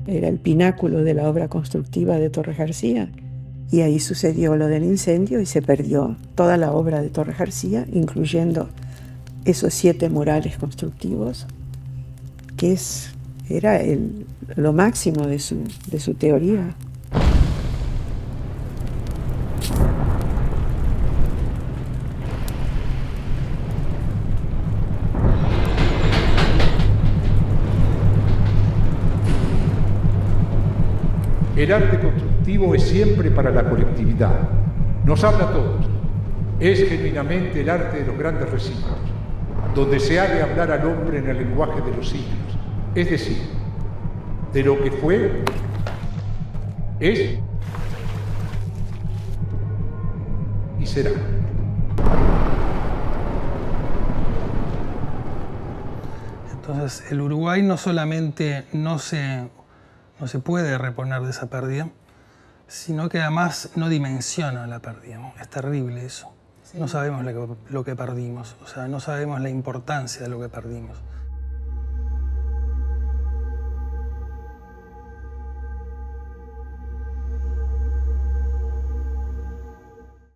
era el pináculo de la obra constructiva de Torres García, y ahí sucedió lo del incendio y se perdió toda la obra de Torres García, incluyendo esos 7 murales constructivos, que era lo máximo de su teoría. El arte constructivo es siempre para la colectividad. Nos habla a todos. Es genuinamente el arte de los grandes recintos, donde se ha de hablar al hombre en el lenguaje de los siglos, es decir, de lo que fue, es y será. Entonces, el Uruguay no solamente no se puede reponer de esa pérdida, sino que además no dimensiona la pérdida. Es terrible eso. Sí. No sabemos lo que perdimos, o sea, no sabemos la importancia de lo que perdimos.